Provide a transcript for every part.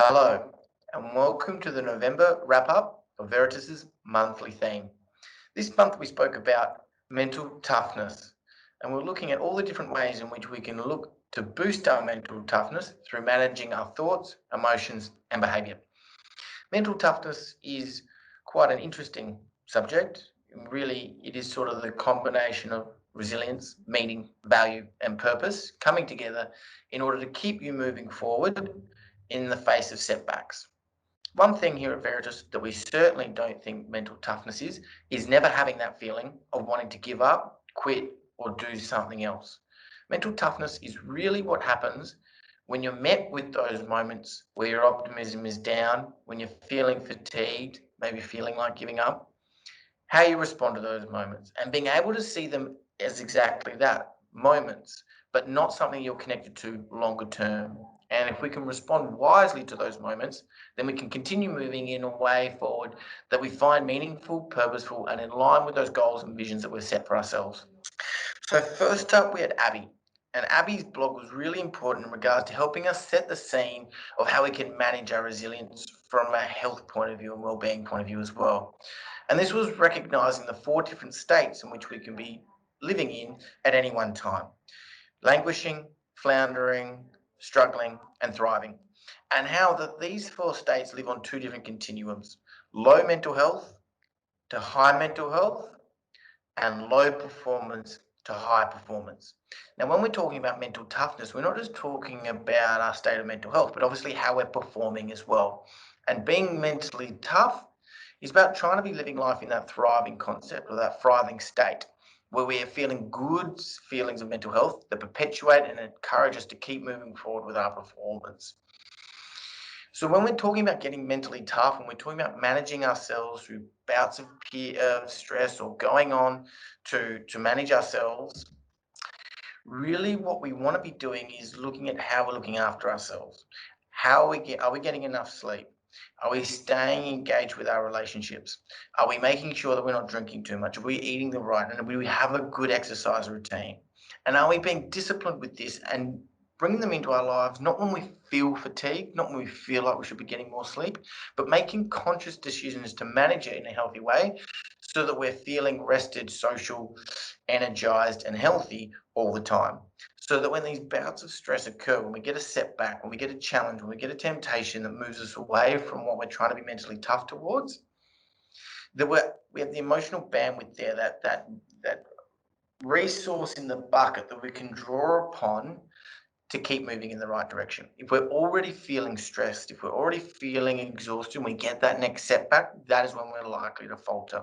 Hello, and welcome to the November wrap up of Veritas's monthly theme. This month we spoke about mental toughness, and we're looking at all the different ways in which we can look to boost our mental toughness through managing our thoughts, emotions, and behavior. Mental toughness is quite an interesting subject. Really, it is sort of the combination of resilience, meaning, value, and purpose coming together in order to keep you moving forward in the face of setbacks. One thing here at Veritas that we certainly don't think mental toughness is never having that feeling of wanting to give up, quit, or do something else. Mental toughness is really what happens when you're met with those moments where your optimism is down, when you're feeling fatigued, maybe feeling like giving up, how you respond to those moments and being able to see them as exactly that, moments, but not something you're connected to longer term. And if we can respond wisely to those moments, then we can continue moving in a way forward that we find meaningful, purposeful, and in line with those goals and visions that we've set for ourselves. So, first up, we had Abby. And Abby's blog was really important in regards to helping us set the scene of how we can manage our resilience from a health point of view and well-being point of view as well. And this was recognizing the four different states in which we can be living in at any one time: languishing, floundering, struggling, and thriving. And how that these four states live on two different continuums: low mental health to high mental health, and low performance to high performance. Now, when we're talking about mental toughness, we're not just talking about our state of mental health, but obviously how we're performing as well. And being mentally tough is about trying to be living life in that thriving concept or that thriving state where we are feeling good feelings of mental health that perpetuate and encourage us to keep moving forward with our performance. So when we're talking about getting mentally tough, and we're talking about managing ourselves through bouts of stress or going on to manage ourselves, really what we want to be doing is looking at how we're looking after ourselves. Are we getting enough sleep? Are we staying engaged with our relationships? Are we making sure that we're not drinking too much? Are we eating the right? And do we have a good exercise routine? And are we being disciplined with this and bringing them into our lives, not when we feel fatigued, not when we feel like we should be getting more sleep, but making conscious decisions to manage it in a healthy way so that we're feeling rested, social, energized, and healthy all the time. So that when these bouts of stress occur, when we get a setback, when we get a challenge, when we get a temptation that moves us away from what we're trying to be mentally tough towards, that we have the emotional bandwidth there, that resource in the bucket that we can draw upon to keep moving in the right direction. If we're already feeling stressed, if we're already feeling exhausted, and we get that next setback, that is when we're likely to falter.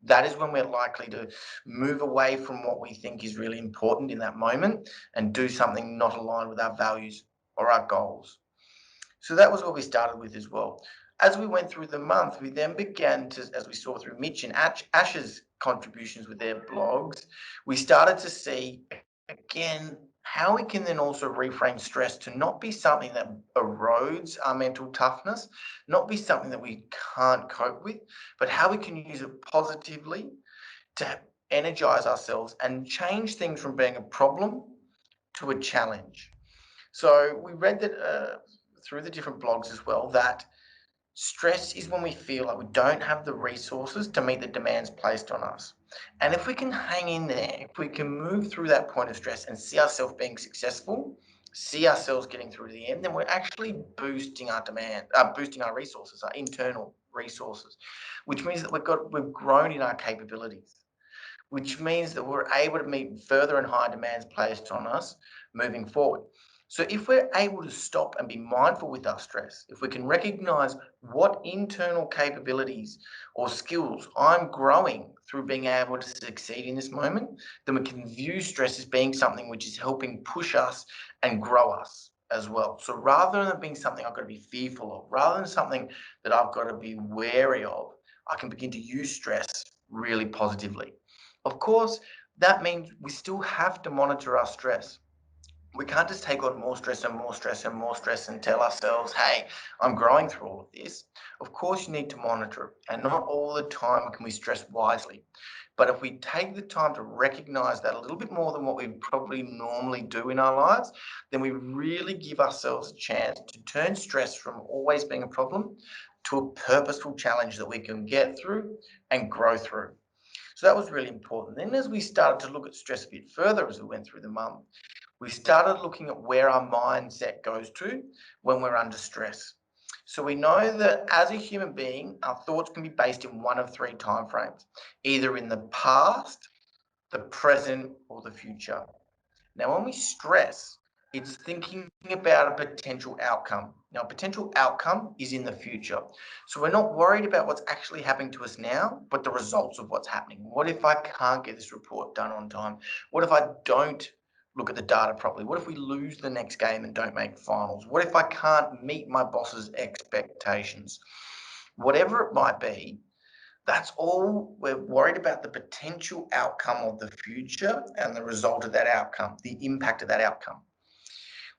That is when we're likely to move away from what we think is really important in that moment and do something not aligned with our values or our goals. So that was what we started with as well. As we went through the month, we then began to, as we saw through Mitch and Ash's contributions with their blogs, we started to see again how we can then also reframe stress to not be something that erodes our mental toughness, not be something that we can't cope with, but how we can use it positively to energize ourselves and change things from being a problem to a challenge. So we read that through the different blogs as well that stress is when we feel like we don't have the resources to meet the demands placed on us. And if we can hang in there, if we can move through that point of stress and see ourselves being successful, see ourselves getting through to the end, then we're actually boosting our boosting our resources, our internal resources, which means that we've grown in our capabilities, which means that we're able to meet further and higher demands placed on us moving forward. So, if we're able to stop and be mindful with our stress, if we can recognize what internal capabilities or skills I'm growing through being able to succeed in this moment, then we can view stress as being something which is helping push us and grow us as well. So, rather than being something I've got to be fearful of, rather than something that I've got to be wary of, I can begin to use stress really positively. Of course, that means we still have to monitor our stress. We can't just take on more stress and more stress and more stress and tell ourselves, hey, I'm growing through all of this. Of course, you need to monitor it. And not all the time can we stress wisely. But if we take the time to recognize that a little bit more than what we probably normally do in our lives, then we really give ourselves a chance to turn stress from always being a problem to a purposeful challenge that we can get through and grow through. So that was really important. Then, as we started to look at stress a bit further as we went through the month, we started looking at where our mindset goes to when we're under stress. So we know that as a human being, our thoughts can be based in one of three timeframes, either in the past, the present, or the future. Now, when we stress, it's thinking about a potential outcome. Now, a potential outcome is in the future. So we're not worried about what's actually happening to us now, but the results of what's happening. What if I can't get this report done on time? What if I don't look at the data properly? What if we lose the next game and don't make finals? What if I can't meet my boss's expectations? Whatever it might be, that's all we're worried about, the potential outcome of the future and the result of that outcome, the impact of that outcome.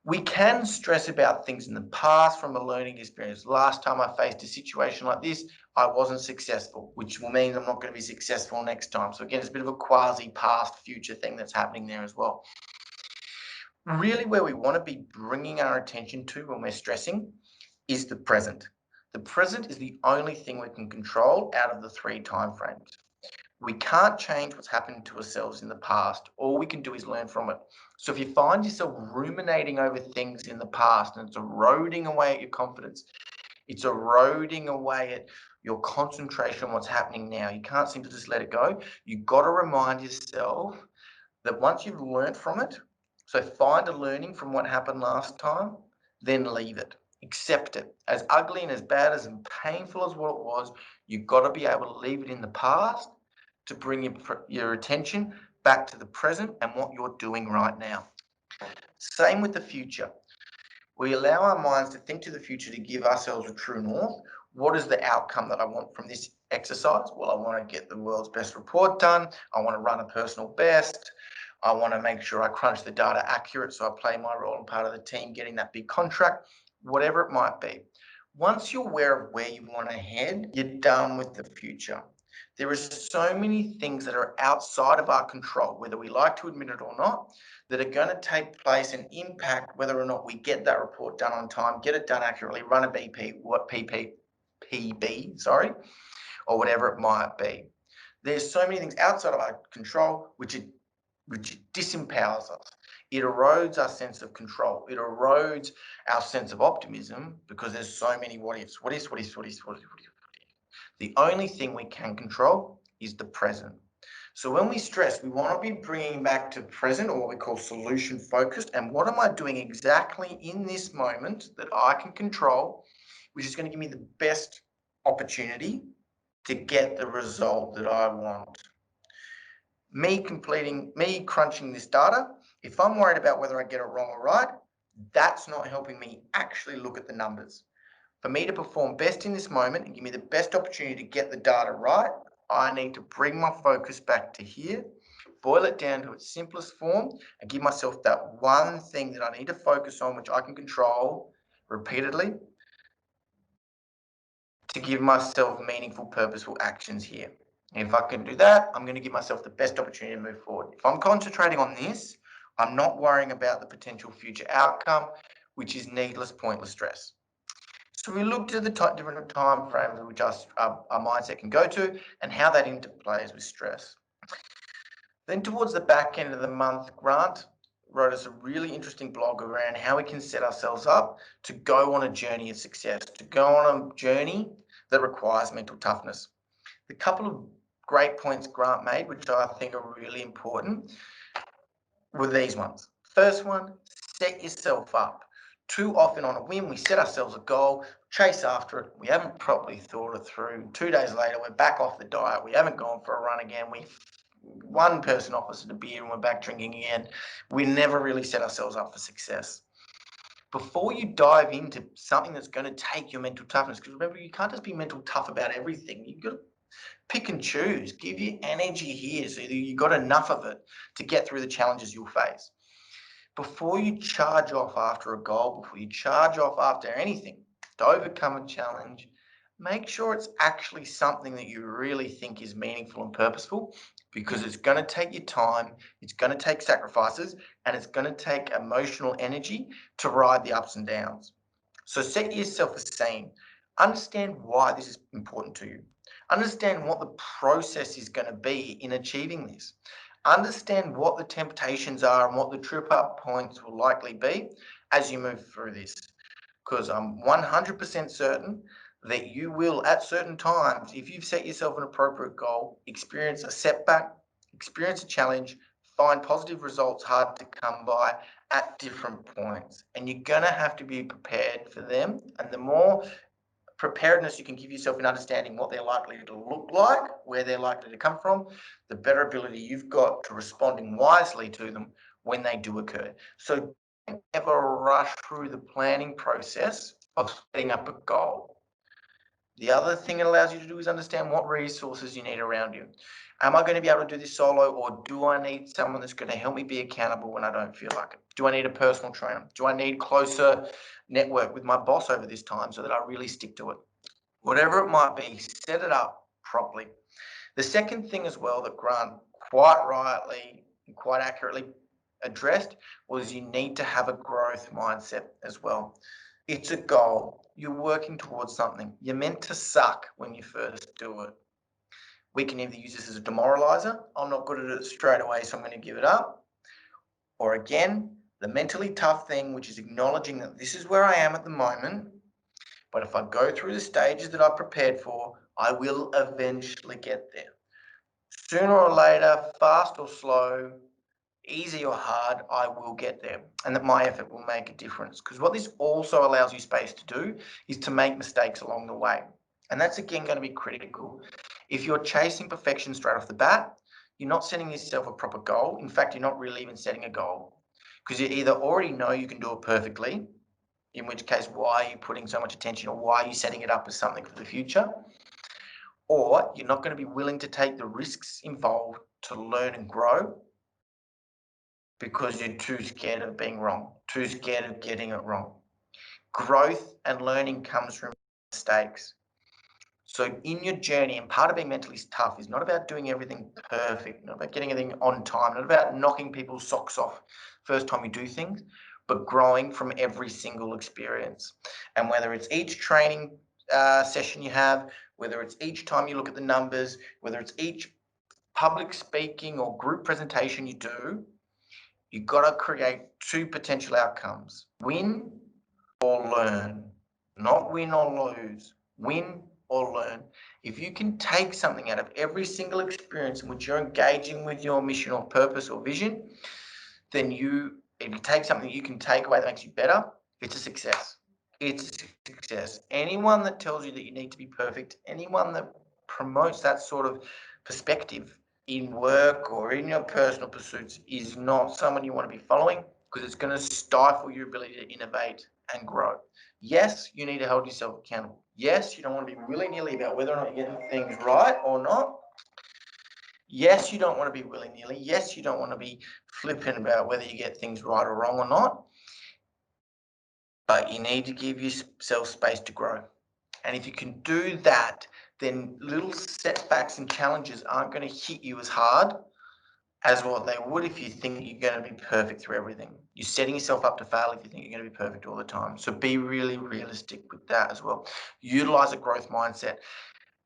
We can stress about things in the past from a learning experience. Last time I faced a situation like this, I wasn't successful, which will mean I'm not going to be successful next time. So again, it's a bit of a quasi past future thing that's happening there as well. Really, where we want to be bringing our attention to when we're stressing is the present. The present is the only thing we can control out of the three timeframes. We can't change what's happened to ourselves in the past. All we can do is learn from it. So if you find yourself ruminating over things in the past and it's eroding away at your confidence, it's eroding away at your concentration on what's happening now, you can't seem to just let it go. You've got to remind yourself that once you've learned from it, so find a learning from what happened last time, then leave it. Accept it. As ugly and as bad as and painful as what it was, you've got to be able to leave it in the past to bring your attention back to the present and what you're doing right now. Same with the future. We allow our minds to think to the future to give ourselves a true north. What is the outcome that I want from this exercise? Well, I want to get the world's best report done. I want to run a personal best. I want to make sure I crunch the data accurate so I play my role and part of the team getting that big contract, whatever it might be. Once you're aware of where you want to head, you're done with the future. There are so many things that are outside of our control, whether we like to admit it or not, that are going to take place and impact whether or not we get that report done on time, get it done accurately, run a PB, or whatever it might be. There's so many things outside of our control which disempowers us. It erodes our sense of control. It erodes our sense of optimism because there's so many what ifs. What ifs, what ifs, what ifs, what ifs, what ifs. The only thing we can control is the present. So when we stress, we want to be bringing back to present, or what we call solution focused. And what am I doing exactly in this moment that I can control, which is going to give me the best opportunity to get the result that I want? Me crunching this data, if I'm worried about whether I get it wrong or right, that's not helping me actually look at the numbers. For me to perform best in this moment and give me the best opportunity to get the data right, I need to bring my focus back to here, boil it down to its simplest form, and give myself that one thing that I need to focus on, which I can control repeatedly, to give myself meaningful, purposeful actions here. If I can do that, I'm going to give myself the best opportunity to move forward. If I'm concentrating on this, I'm not worrying about the potential future outcome, which is needless, pointless stress. So we looked at the different time frames which our mindset can go to and how that interplays with stress. Then towards the back end of the month, Grant wrote us a really interesting blog around how we can set ourselves up to go on a journey of success, to go on a journey that requires mental toughness. The couple of great points Grant made, which I think are really important, were these ones. First one, set yourself up. Too often on a whim, we set ourselves a goal, chase after it. We haven't properly thought it through. 2 days later, we're back off the diet. We haven't gone for a run again. One person offers us a beer and we're back drinking again. We never really set ourselves up for success. Before you dive into something that's going to take your mental toughness, because remember, you can't just be mental tough about everything. You've got to pick and choose. Give your energy here so that you've got enough of it to get through the challenges you'll face. before you charge off after a goal, before you charge off after anything to overcome a challenge, make sure it's actually something that you really think is meaningful and purposeful, because it's going to take your time, it's going to take sacrifices, and it's going to take emotional energy to ride the ups and downs. So set yourself a scene. Understand why this is important to you. Understand what the process is going to be in achieving this. Understand what the temptations are and what the trip up points will likely be as you move through this. Because I'm 100% certain that you will, at certain times, if you've set yourself an appropriate goal, experience a setback, experience a challenge, find positive results hard to come by at different points. And you're going to have to be prepared for them. And the more preparedness you can give yourself in understanding what they're likely to look like, where they're likely to come from, the better ability you've got to responding wisely to them when they do occur. So don't ever rush through the planning process of setting up a goal. The other thing it allows you to do is understand what resources you need around you. Am I going to be able to do this solo, or do I need someone that's going to help me be accountable when I don't feel like it? Do I need a personal trainer? Do I need closer network with my boss over this time so that I really stick to it? Whatever it might be, set it up properly. The second thing as well that Grant quite rightly and quite accurately addressed was you need to have a growth mindset as well. It's a goal. You're working towards something. You're meant to suck when you first do it. We can either use this as a demoralizer. I'm not good at it straight away, so I'm going to give it up. Or again, the mentally tough thing, which is acknowledging that this is where I am at the moment. But if I go through the stages that I've prepared for, I will eventually get there. Sooner or later, fast or slow, easy or hard, I will get there, and that my effort will make a difference. Because what this also allows you space to do is to make mistakes along the way. And that's again going to be critical. If you're chasing perfection straight off the bat, you're not setting yourself a proper goal. In fact, you're not really even setting a goal, because you either already know you can do it perfectly, in which case, why are you putting so much attention, or why are you setting it up as something for the future? Or you're not going to be willing to take the risks involved to learn and grow, because you're too scared of being wrong, too scared of getting it wrong. Growth and learning comes from mistakes. So in your journey, and part of being mentally tough is not about doing everything perfect, not about getting everything on time, not about knocking people's socks off first time you do things, but growing from every single experience. And whether it's each training session you have, whether it's each time you look at the numbers, whether it's each public speaking or group presentation you do, you've got to create two potential outcomes: win or learn. Not win or lose, win or learn. If you can take something out of every single experience in which you're engaging with your mission or purpose or vision, then if you take something you can take away that makes you better, it's a success. It's a success. Anyone that tells you that you need to be perfect, anyone that promotes that sort of perspective in work or in your personal pursuits is not someone you want to be following, because it's going to stifle your ability to innovate and grow. Yes, you need to hold yourself accountable. Yes, you don't want to be willy-nilly about whether or not you're getting things right or not. Yes, you don't want to be willy-nilly. Yes, you don't want to be flippant about whether you get things right or wrong or not. But you need to give yourself space to grow. And if you can do that, then little setbacks and challenges aren't going to hit you as hard as what they would if you think you're going to be perfect through everything. You're setting yourself up to fail if you think you're going to be perfect all the time. So be really realistic with that as well. Utilize a growth mindset.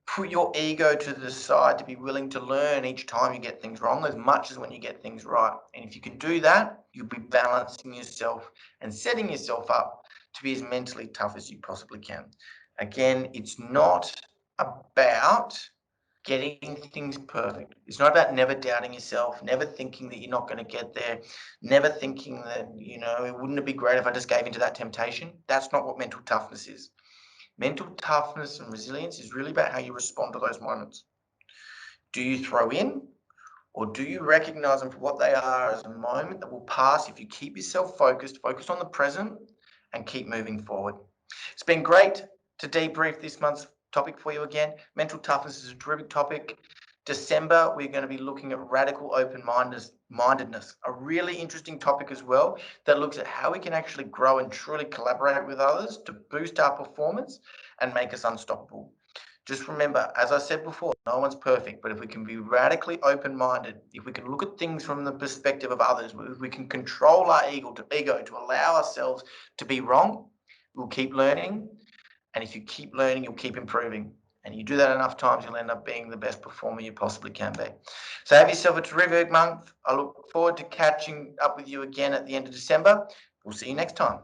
Put your ego to the side to be willing to learn each time you get things wrong as much as when you get things right. And if you can do that, you'll be balancing yourself and setting yourself up to be as mentally tough as you possibly can. Again, it's not about getting things perfect. It's not about never doubting yourself, never thinking that you're not going to get there, never thinking that, wouldn't it be great if I just gave into that temptation? That's not what mental toughness is. Mental toughness and resilience is really about how you respond to those moments. Do you throw in, or do you recognize them for what they are, as a moment that will pass if you keep yourself focused, focus on the present, and keep moving forward? It's been great to debrief this month's topic for you again. Mental toughness is a terrific topic. December, we're going to be looking at radical open-mindedness, a really interesting topic as well that looks at how we can actually grow and truly collaborate with others to boost our performance and make us unstoppable. Just remember, as I said before, no one's perfect, but if we can be radically open-minded, if we can look at things from the perspective of others, if we can control our ego to allow ourselves to be wrong, we'll keep learning. And if you keep learning, you'll keep improving. And you do that enough times, you'll end up being the best performer you possibly can be. So have yourself a terrific month. I look forward to catching up with you again at the end of December. We'll see you next time.